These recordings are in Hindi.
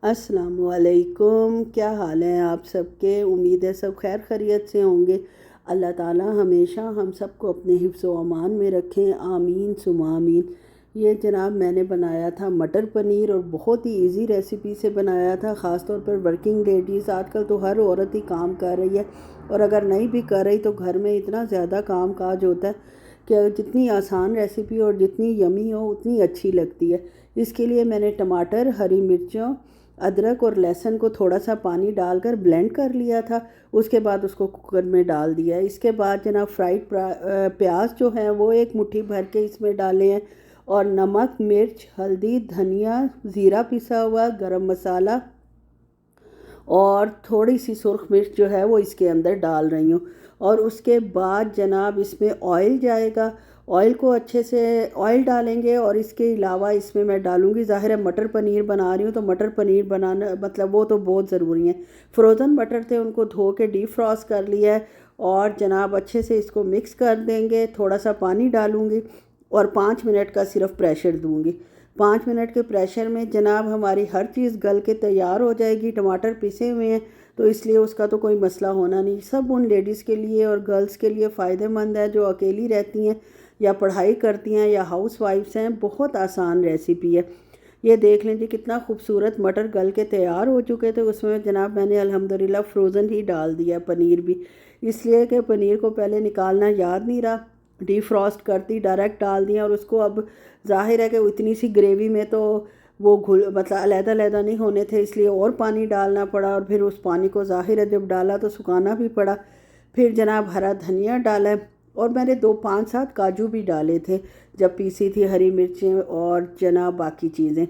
अस्सलामुअलैकुम। क्या हाल है आप सबके? उम्मीद है सब खैर खैरियत से होंगे। अल्लाह ताला हमेशा हम सबको अपने हिफ्ज़ व अमान में रखें, आमीन सुमा आमीन। ये जनाब मैंने बनाया था मटर पनीर और बहुत ही इजी रेसिपी से बनाया था। ख़ास तौर पर वर्किंग लेडीज़, आजकल तो हर औरत ही काम कर रही है और अगर नहीं भी कर रही तो घर में इतना ज़्यादा काम काज होता है कि जितनी आसान रेसिपी और जितनी यमी हो उतनी अच्छी लगती है। इसके लिए मैंने टमाटर, हरी मिर्चों, अदरक और लहसुन को थोड़ा सा पानी डालकर ब्लेंड कर लिया था। उसके बाद उसको कुकर में डाल दिया। इसके बाद जनाब फ्राइड प्याज जो है वो एक मुट्ठी भर के इसमें डाले हैं और नमक, मिर्च, हल्दी, धनिया, ज़ीरा पिसा हुआ, गरम मसाला और थोड़ी सी सुर्ख मिर्च जो है वो इसके अंदर डाल रही हूँ। और उसके बाद जनाब इसमें ऑयल जाएगा। ऑयल को अच्छे से ऑयल डालेंगे और इसके अलावा इसमें मैं डालूँगी, ज़ाहिर है मटर पनीर बना रही हूँ तो मटर पनीर बनाना मतलब वो तो बहुत ज़रूरी है। फ्रोज़न मटर थे उनको धो के डीप फ्रॉस्ट कर लिया है और जनाब अच्छे से इसको मिक्स कर देंगे। थोड़ा सा पानी डालूँगी और 5 मिनट का सिर्फ प्रेशर दूँगी। 5 मिनट के प्रेशर में जनाब हमारी हर चीज़ गल के तैयार हो जाएगी। टमाटर पिसे हुए हैं तो इसलिए उसका तो कोई मसला होना नहीं। सब उन लेडीज़ के लिए और गर्ल्स के लिए फ़ायदेमंद है जो अकेली रहती हैं या पढ़ाई करती हैं या हाउस वाइफ्स हैं। बहुत आसान रेसिपी है। ये देख लीजिए कितना खूबसूरत मटर गल के तैयार हो चुके थे। उसमें जनाब मैंने अल्हम्दुलिल्लाह फ्रोज़न ही डाल दिया पनीर भी, इसलिए कि पनीर को पहले निकालना याद नहीं रहा। डीफ्रॉस्ट करती डायरेक्ट डाल दिया और उसको अब ज़ाहिर है कि इतनी सी ग्रेवी में तो वो घुल मतलब अलहदा-अलहदा नहीं होने थे, इसलिए और पानी डालना पड़ा और फिर उस पानी को ज़ाहिर है जब डाला तो सुखाना भी पड़ा। फिर जनाब हरा धनिया डाला और मैंने 5-7 काजू भी डाले थे जब पीसी थी हरी मिर्चें और जनाब बाकी चीज़ें।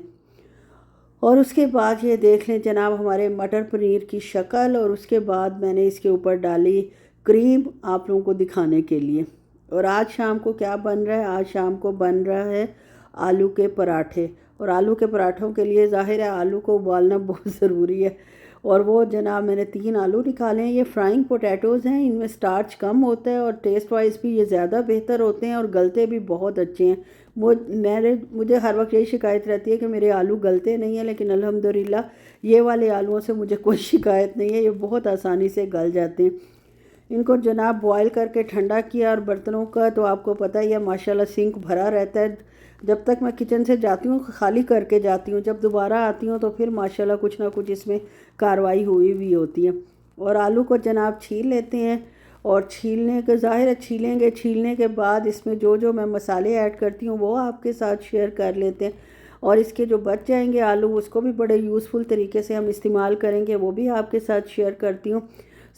और उसके बाद ये देख लें जनाब हमारे मटर पनीर की शक्ल। और उसके बाद मैंने इसके ऊपर डाली क्रीम आप लोगों को दिखाने के लिए। और आज शाम को क्या बन रहा है? आज शाम को बन रहा है आलू के पराठे। और आलू के पराठों के लिए ज़ाहिर है आलू को उबालना बहुत ज़रूरी है। और वो जनाब मैंने 3 आलू निकाले हैं। ये फ्राइंग पोटैटोज़ हैं, इनमें स्टार्च कम होता है और टेस्ट वाइज भी ये ज़्यादा बेहतर होते हैं और गलते भी बहुत अच्छे हैं। मुझे हर वक्त यही शिकायत रहती है कि मेरे आलू गलते नहीं हैं, लेकिन अल्हम्दुलिल्लाह ये वाले आलूओं से मुझे कोई शिकायत नहीं है, ये बहुत आसानी से गल जाते हैं। इनको जनाब बॉयल करके ठंडा किया और बर्तनों का तो आपको पता ही है माशाल्लाह सिंक भरा रहता है। जब तक मैं किचन से जाती हूँ खाली करके जाती हूँ, जब दोबारा आती हूँ तो फिर माशाल्लाह कुछ ना कुछ इसमें कार्रवाई हुई भी होती है। और आलू को जनाब छील लेते हैं और छीलने के ज़ाहिर है छीलेंगे, छीलने के बाद इसमें जो जो मैं मसाले ऐड करती हूँ वो आपके साथ शेयर कर लेते हैं। और इसके जो बच जाएंगे आलू उसको भी बड़े यूज़फुल तरीके से हम इस्तेमाल करेंगे, वो भी आपके साथ शेयर करती हूँ।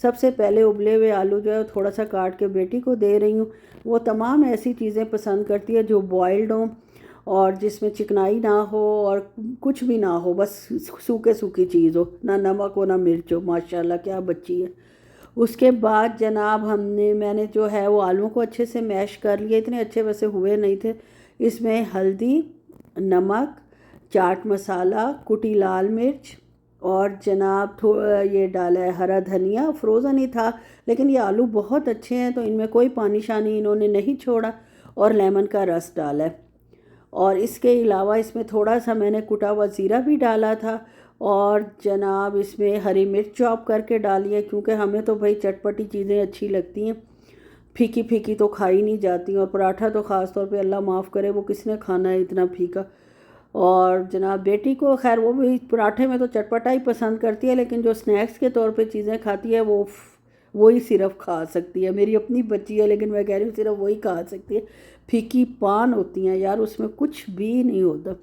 सबसे पहले उबले हुए आलू जो है थोड़ा सा काट के बेटी को दे रही हूँ। वो तमाम ऐसी चीज़ें पसंद करती है जो बॉयल्ड हों और जिसमें चिकनाई ना हो और कुछ भी ना हो, बस सूखे सूखी चीज़ हो, ना नमक हो ना मिर्च हो। माशाल्लाह क्या बच्ची है। उसके बाद जनाब मैंने जो है वो आलूओं को अच्छे से मैश कर लिया। इतने अच्छे वैसे हुए नहीं थे। इसमें हल्दी, नमक, चाट मसाला, कुटी लाल मिर्च और जनाब थोड़ा ये डाला है हरा धनिया। फ्रोज़न ही था लेकिन ये आलू बहुत अच्छे हैं तो इनमें कोई पानी शानी इन्होंने नहीं छोड़ा। और लेमन का रस डाला है। और इसके अलावा इसमें थोड़ा सा मैंने कुटा हुआ ज़ीरा भी डाला था। और जनाब इसमें हरी मिर्च चॉप करके डाली है क्योंकि हमें तो भाई चटपटी चीज़ें अच्छी लगती हैं, फीकी फीकी तो खाई नहीं जाती। और पराठा तो ख़ास तौर पे अल्लाह माफ़ करे वो किसने खाना है इतना फीका। और जनाब बेटी को खैर वो भी पराठे में तो चटपटा ही पसंद करती है, लेकिन जो स्नैक्स के तौर पे चीज़ें खाती है वो ही सिर्फ खा सकती है। मेरी अपनी बच्ची है लेकिन मैं कह रही हूँ सिर्फ वही खा सकती है। फीकी पान होती हैं यार, उसमें कुछ भी नहीं होता।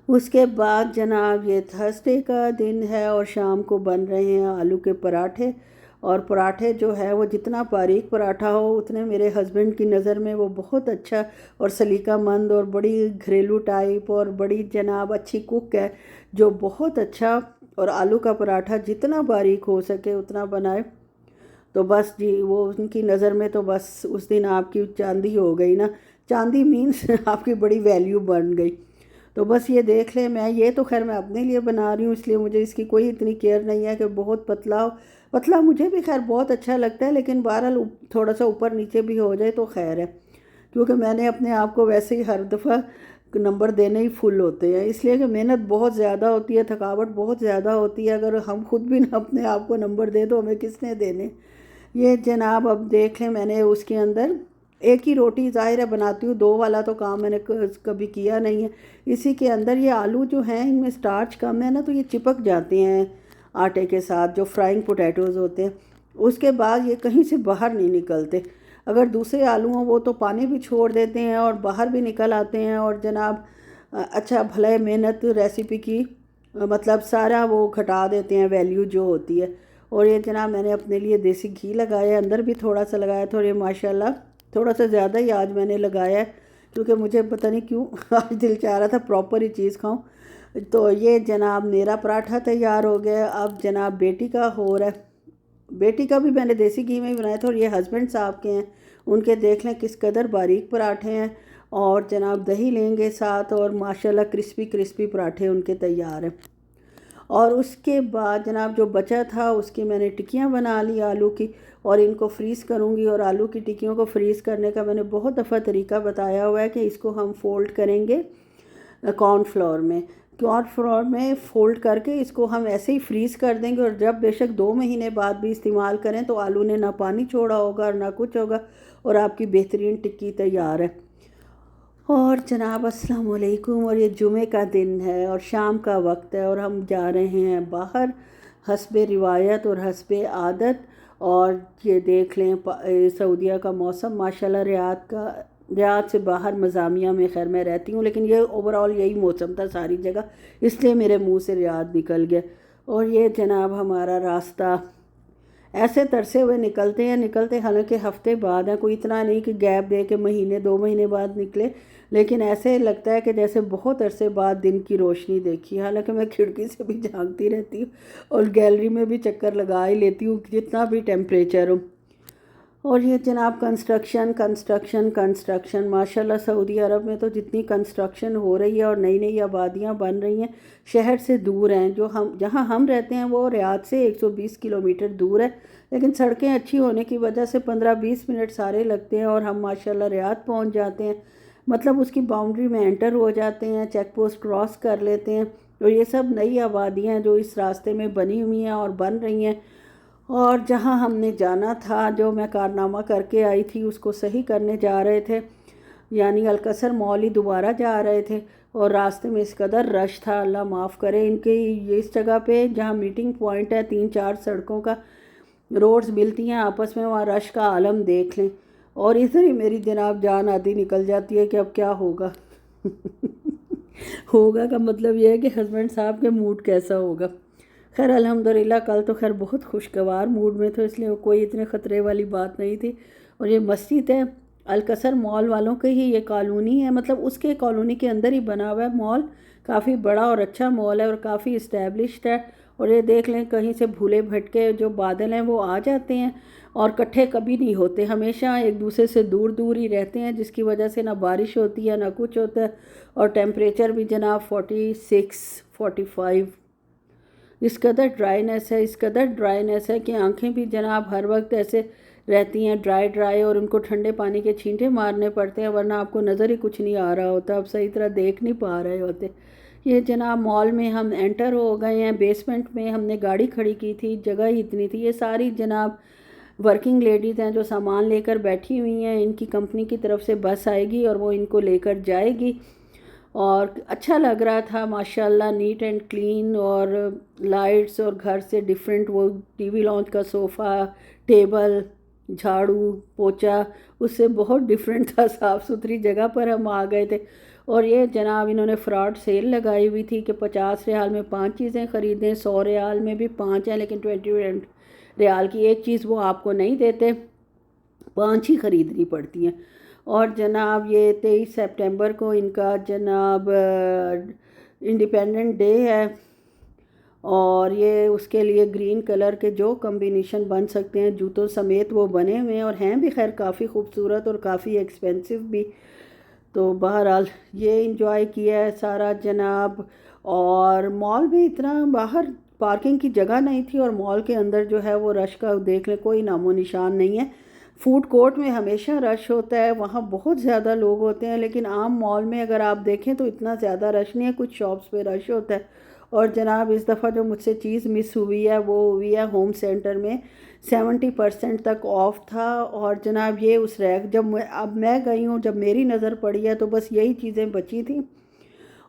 उसके बाद जनाब ये थर्सडे का दिन है और शाम को बन रहे हैं आलू के पराठे। और पराठे जो है वो जितना बारीक पराठा हो उतने मेरे हस्बैंड की नज़र में वो बहुत अच्छा और सलीकामंद और बड़ी घरेलू टाइप और बड़ी जनाब अच्छी कुक है जो बहुत अच्छा। और आलू का पराठा जितना बारीक हो सके उतना बनाए तो बस जी वो उनकी नज़र में तो बस उस दिन आपकी चांदी हो गई ना। चांदी मीन्स आपकी बड़ी वैल्यू बन गई। तो बस ये देख लें, मैं ये तो खैर मैं अपने लिए बना रही हूँ इसलिए मुझे इसकी कोई इतनी केयर नहीं है कि बहुत पतला हो। पतला मुझे भी खैर बहुत अच्छा लगता है लेकिन बहरहाल थोड़ा सा ऊपर नीचे भी हो जाए तो खैर है, क्योंकि मैंने अपने आप को वैसे ही हर दफ़ा नंबर देने ही फुल होते हैं, इसलिए कि मेहनत बहुत ज़्यादा होती है, थकावट बहुत ज़्यादा होती है। अगर हम खुद भी ना अपने आप को नंबर दे तो हमें किसने देने। ये जनाब अब देख लें, मैंने उसके अंदर एक ही रोटी ज़ाहिर है बनाती हूँ, दो वाला तो काम मैंने कभी किया नहीं है। इसी के अंदर ये आलू जो हैं इनमें स्टार्च कम है ना, तो ये चिपक जाते हैं आटे के साथ, जो फ्राइंग पोटैटोज़ होते हैं। उसके बाद ये कहीं से बाहर नहीं निकलते। अगर दूसरे आलू हों वो तो पानी भी छोड़ देते हैं और बाहर भी निकल आते हैं। और जनाब अच्छा भले मेहनत रेसिपी की मतलब सारा वो घटा देते हैं, वैल्यू जो होती है। और ये जनाब मैंने अपने लिए देसी घी लगाया, अंदर भी थोड़ा सा लगाया था, और ये माशाल्लाह थोड़ा सा ज़्यादा ही आज मैंने लगाया है, क्योंकि मुझे पता नहीं क्यों आज दिल चाह रहा था प्रॉपर ही चीज़ खाऊं। तो ये जनाब मेरा पराठा तैयार हो गया। अब जनाब बेटी का हो रहा है, बेटी का भी मैंने देसी घी में ही बनाया था, और ये हस्बैंड साहब के हैं, उनके देख लें किस कदर बारीक पराठे हैं। और जनाब दही लेंगे साथ, और माशाल्लाह क्रिस्पी क्रिस्पी पराठे उनके तैयार हैं। और उसके बाद जनाब जो बचा था उसकी मैंने टिक्कियाँ बना ली आलू की, और इनको फ्रीज़ करूँगी। और आलू की टिक्कियों को फ्रीज़ करने का मैंने बहुत दफ़ा तरीका बताया हुआ है कि इसको हम फ़ोल्ड करेंगे कॉर्नफ्लोर में, कॉर्नफ्लोर में फ़ोल्ड करके इसको हम ऐसे ही फ्रीज़ कर देंगे। और जब बेशक 2 महीने बाद भी इस्तेमाल करें तो आलू ने ना पानी छोड़ा होगा और ना कुछ होगा, और आपकी बेहतरीन टिक्की तैयार है। और जनाब अस्सलाम वालेकुम। और ये जुमे का दिन है और शाम का वक्त है, और हम जा रहे हैं बाहर हस्बे रिवायत और हस्बे आदत। और ये देख लें सऊदीया का मौसम माशाल्लाह, रियाद से बाहर मज़ामिया में खैर मैं रहती हूँ, लेकिन ये ओवरऑल यही मौसम था सारी जगह, इसलिए मेरे मुंह से रियाद निकल गया। और ये जनाब हमारा रास्ता ऐसे तरसे हुए निकलते हालांकि हफ्ते बाद है, कोई इतना नहीं कि गैप दे के महीने 2 महीने बाद निकले, लेकिन ऐसे लगता है कि जैसे बहुत अरसे बाद दिन की रोशनी देखी। हालांकि मैं खिड़की से भी झांकती रहती हूँ और गैलरी में भी चक्कर लगा ही लेती हूँ जितना भी टेम्परेचर हो। और ये जनाब कंस्ट्रक्शन कंस्ट्रक्शन कंस्ट्रक्शन माशाल्लाह, सऊदी अरब में तो जितनी कंस्ट्रक्शन हो रही है और नई नई आबादियाँ बन रही हैं, शहर से दूर हैं। जो हम जहाँ हम रहते हैं वो रियाद से 120 किलोमीटर दूर है, लेकिन सड़कें अच्छी होने की वजह से 15-20 मिनट सारे लगते हैं और हम माशाल्लाह रियाद पहुँच जाते हैं। मतलब उसकी बाउंड्री में एंटर हो जाते हैं, चेक पोस्ट क्रॉस कर लेते हैं। और ये सब नई आबादियाँ जो इस रास्ते में बनी हुई हैं और बन रही हैं। और जहाँ हमने जाना था, जो मैं कारनामा करके आई थी, उसको सही करने जा रहे थे, यानी अलकसर मॉल ही दोबारा जा रहे थे। और रास्ते में इस कदर रश था, अल्लाह माफ़ करे। इनके ये इस जगह पे जहाँ मीटिंग पॉइंट है, 3-4 सड़कों का रोड्स मिलती हैं आपस में, वहाँ रश का आलम देख लें। और इधर ही मेरी जनाब जान आधी निकल जाती है कि अब क्या होगा। होगा का मतलब यह है कि हस्बैंड साहब के मूड कैसा होगा। खैर अल्हम्दुलिल्लाह कल तो खैर बहुत खुशगवार मूड में थे, इसलिए कोई इतने ख़तरे वाली बात नहीं थी। और ये मस्जिद है, अलकसर मॉल वालों के ही ये कॉलोनी है, मतलब उसके कॉलोनी के अंदर ही बना हुआ है मॉल। काफ़ी बड़ा और अच्छा मॉल है और काफ़ी इस्टेब्लिश्ड है। और ये देख लें कहीं से भूले भटके जो बादल हैं वो आ जाते हैं और इकट्ठे कभी नहीं होते, हमेशा एक दूसरे से दूर दूर ही रहते हैं, जिसकी वजह से ना बारिश होती है ना कुछ होता है। और टेम्परेचर भी जनाब 46-45, इस कदर ड्राइनेस है कि आंखें भी जनाब हर वक्त ऐसे रहती हैं ड्राई ड्राई, और उनको ठंडे पानी के छींटे मारने पड़ते हैं, वरना आपको नज़र ही कुछ नहीं आ रहा होता, आप सही तरह देख नहीं पा रहे होते। ये जनाब मॉल में हम एंटर हो गए हैं। बेसमेंट में हमने गाड़ी खड़ी की थी, जगह ही इतनी थी। ये सारी जनाब वर्किंग लेडीज़ हैं जो सामान लेकर बैठी हुई हैं, इनकी कंपनी की तरफ से बस आएगी और वो इनको लेकर जाएगी। और अच्छा लग रहा था माशाल्लाह, नीट एंड क्लीन, और लाइट्स और घर से डिफरेंट, वो टीवी लॉन्च का सोफ़ा, टेबल, झाड़ू पोछा, उससे बहुत डिफरेंट था। साफ़ सुथरी जगह पर हम आ गए थे। और ये जनाब इन्होंने फ्रॉड सेल लगाई हुई थी कि 50 रियाल में 5 चीज़ें ख़रीदें, 100 रियाल में भी 5 हैं, लेकिन 20 रियाल की एक चीज़ वो आपको नहीं देते, 5 ही ख़रीदनी पड़ती हैं। और जनाब ये 23 सितंबर को इनका जनाब इंडिपेंडेंट डे है, और ये उसके लिए ग्रीन कलर के जो कम्बिनेशन बन सकते हैं जूतों समेत वो बने हुए हैं, और हैं भी खैर काफ़ी खूबसूरत और काफ़ी एक्सपेंसिव भी। तो बहरहाल ये इंजॉय किया है सारा जनाब। और मॉल भी इतना बाहर पार्किंग की जगह नहीं थी, और मॉल के अंदर जो है वो रश का देख लें कोई नामो निशान नहीं है। फूड कोर्ट में हमेशा रश होता है, वहाँ बहुत ज़्यादा लोग होते हैं, लेकिन आम मॉल में अगर आप देखें तो इतना ज़्यादा रश नहीं है, कुछ शॉप्स पे रश होता है। और जनाब इस दफ़ा जो मुझसे चीज़ मिस हुई है वो हुई है होम सेंटर में, 70% तक ऑफ था। और जनाब ये उस रैक अब मैं गई हूँ, जब मेरी नज़र पड़ी है तो बस यही चीज़ें बची थी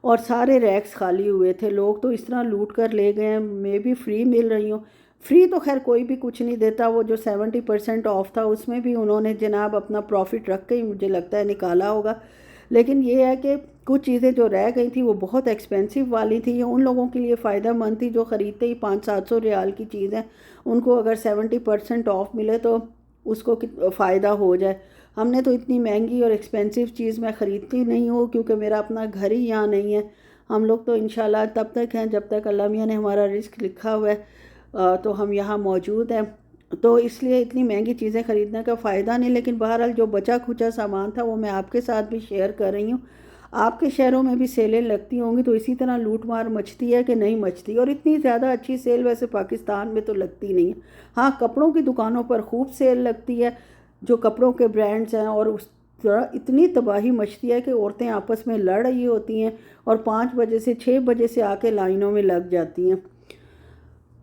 और सारे रैक्स खाली हुए थे। लोग तो इस तरह लूट कर ले गए हैं। मैं भी फ्री मिल रही हूँ, फ्री तो खैर कोई भी कुछ नहीं देता, वो जो 70% ऑफ था उसमें भी उन्होंने जनाब अपना प्रॉफिट रख के ही मुझे लगता है निकाला होगा। लेकिन ये है कि कुछ चीज़ें जो रह गई थी वो बहुत एक्सपेंसिव वाली थी। ये उन लोगों के लिए फ़ायदा मंद थी जो ख़रीदते ही 500-700 रियाल की चीज़ है, उनको अगर 70% ऑफ मिले तो उसको फ़ायदा हो जाए। हमने तो इतनी महंगी और एक्सपेंसिव चीज़ मैं ख़रीदती नहीं हूँ, क्योंकि मेरा अपना घर ही यहाँ नहीं है। हम लोग तो इंशाल्लाह तब तक हैं जब तक अल्लाह मियाँ ने हमारा रिस्क लिखा हुआ है, तो हम यहाँ मौजूद हैं। तो इसलिए इतनी महंगी चीज़ें ख़रीदने का फ़ायदा नहीं। लेकिन बहरहाल जो बचा खुचा सामान था वो मैं आपके साथ भी शेयर कर रही हूँ। आपके शहरों में भी सेलें लगती होंगी तो इसी तरह लूट मार मचती है कि नहीं मचती? और इतनी ज़्यादा अच्छी सेल वैसे पाकिस्तान में तो लगती नहीं है। हाँ, कपड़ों की दुकानों पर खूब सेल लगती है, जो कपड़ों के ब्रांड्स हैं, और उस तरह इतनी तबाही मचती है कि औरतें आपस में लड़ रही होती हैं और 5 बजे से 6 बजे से आके लाइनों में लग जाती हैं।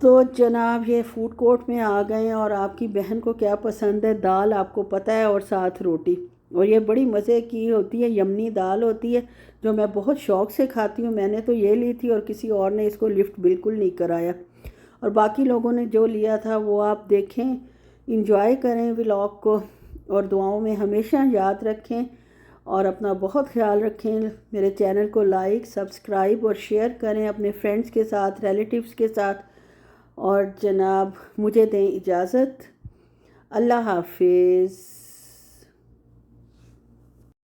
तो जनाब ये फूड कोर्ट में आ गए हैं और आपकी बहन को क्या पसंद है? दाल आपको पता है, और साथ रोटी। और ये बड़ी मज़े की होती है, यमनी दाल होती है जो मैं बहुत शौक़ से खाती हूँ। मैंने तो ये ली थी और किसी और ने इसको लिफ्ट बिल्कुल नहीं कराया। और बाकी लोगों ने जो लिया था वो आप देखें, इंजॉय करें व्लॉग को, और दुआओं में हमेशा याद रखें और अपना बहुत ख्याल रखें। मेरे चैनल को लाइक, सब्सक्राइब और शेयर करें अपने फ्रेंड्स के साथ, रिलेटिव्स के साथ। और जनाब मुझे दें इजाज़त। अल्लाह हाफिज़।